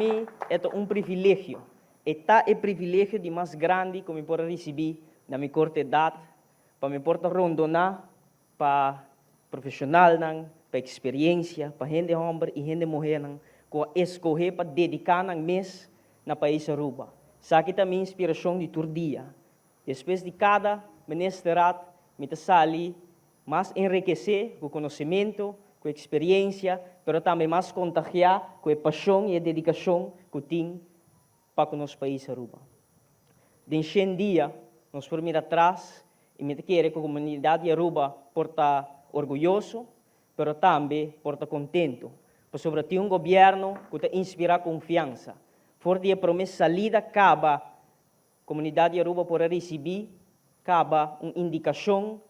mim é um privilégio. É privilégio de mais grande que eu posso receber na minha corta idade, para me portar rondonar, para profissional, para experiência, para gente homem e gente mulher, com escolher para dedicar um mês na país Aruba. Sabe também inspiração de todo dia. Depois de cada ministeriado, me sali mais enriquecer com conhecimento, com experiência, mas também mais contagiar com a paixão e a dedicação que tem para o nosso país Aruba. Desde um dia, nós formos atrás e me quer que a comunidade Aruba porta orgulhoso, mas também porta contento, por sobretudo um governo que inspira confiança. For dia promessa salida, acaba a comunidade Aruba por receber, acaba uma indicação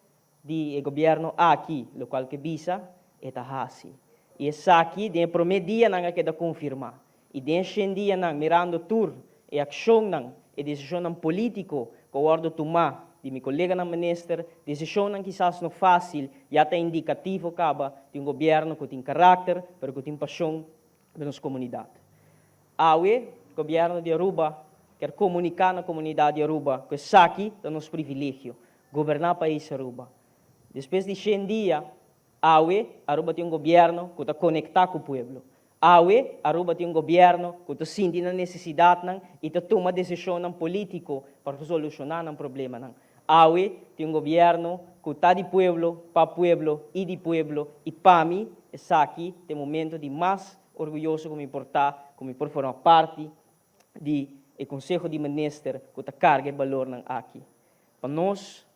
do governo aqui, o qual que visa é Tahasi. E essa aqui, de promedia, não queda confirmar. E desde um dia, mirando tudo, e ação, e decisão política, que eu ordo tomar, de meu colega na ministra, decisão quizás não fácil, já está indicativo, acaba de um governo que tem caráter, mas que tem paixão da nossa comunidade. O governo de Aruba quer comunicar na comunidade de Aruba que isso aqui é nosso privilégio, governar o país Aruba. Depois de 100 dias, Aruba tem um governo que está conectado com o povo. Aruba tem um governo que está sentindo a necessidade e está tomando decisão política para solucionar o problema. Tem um governo que está de povo, para povo e para mim, isso aqui é o momento de mais orgulhoso como importar, como por formar parte do Conselho de Ministros que está carga de valor aqui. Para nós,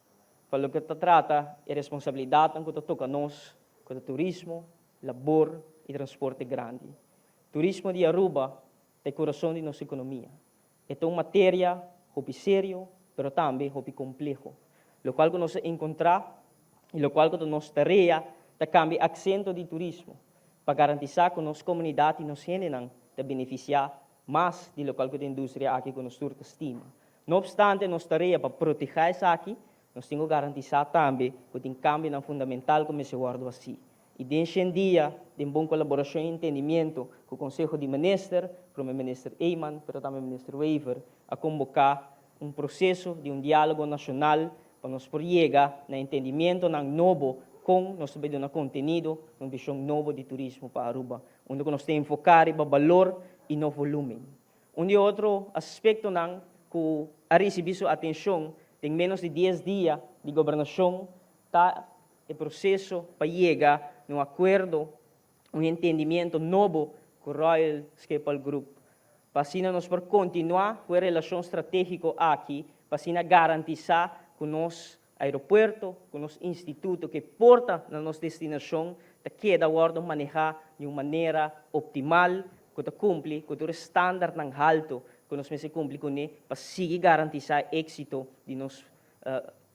para o que trata é responsabilidade que toca a nós, que é turismo, labor e transporte grande. Turismo de Aruba é o coração de nossa economia. É uma matéria hobby sério, mas também hobby complexo. O qual que nós encontramos e o qual que nós tarefa é cambiar acento de turismo para garantir que nossa comunidade nos generam de beneficiar mais do local que a indústria aqui que nós estima. Não obstante, nós tarefa para proteger isso aqui, nós temos que garantir também que tem cambio fundamental como se guarda assim. E desde um dia, de boa colaboração e entendimento com o Conselho de Ministros, com o Ministro Eyman, mas também o Ministro Weaver, a convocar um processo de um diálogo nacional para nós chegar no entendimento novo com nosso conteúdo, uma visão nova de turismo para Aruba, onde nós temos que focar em valor e no volume. Outro aspecto que a receber sua atenção, tem menos de 10 dias de governação, está o processo para chegar num acordo, um entendimento novo com o Royal Schiphol Group. Para assim nós podemos continuar com a relação estratégica aqui, para assim garantir que o nosso aeroporto, com o nosso instituto que porta na nossa destinação, queda ordem manejar de uma maneira optimal, que cumpre com o estándar alto que nós se cumpre com ele, para seguir garantir o êxito de nossa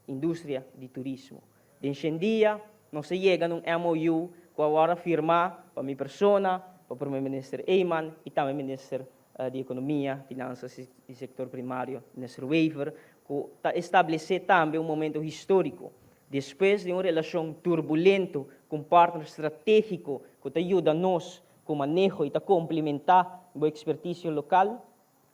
indústria de turismo. Desde um dia, nós chegamos num MOU que agora firmar para minha persona, para o Primeiro-Ministro Eyman e também o Ministro de Economia, Finanças e Setor Primário, Ministro Weaver, que estabelecer também um momento histórico. Depois de uma relação turbulenta com um partner estratégico que ajuda a nós com o manejo e complementar a expertise local,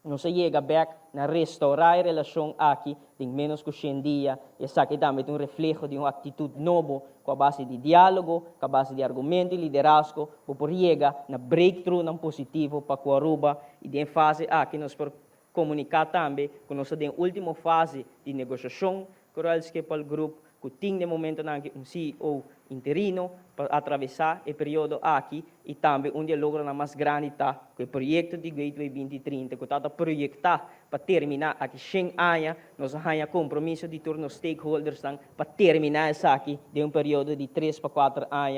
nós chega back na restaurar a relação aqui em menos que 100 dias e essa aqui também é um reflexo de uma atitude nova com a base de diálogo, com a base de argumento e liderazgo, para chegar na breakthrough positivo para a Aruba e de fase aqui nós podemos comunicar também que nós estamos na última fase de negociação com o Royal Schiphol Group, que tem de momento um CEO interino para atravessar o período aqui e também um diálogo mais grande está com o projeto de Gateway 2030, que está a projetar para terminar aqui 100 anos, nós temos compromisso de todos os stakeholders para terminar isso aqui de um período de 3 para 4 anos.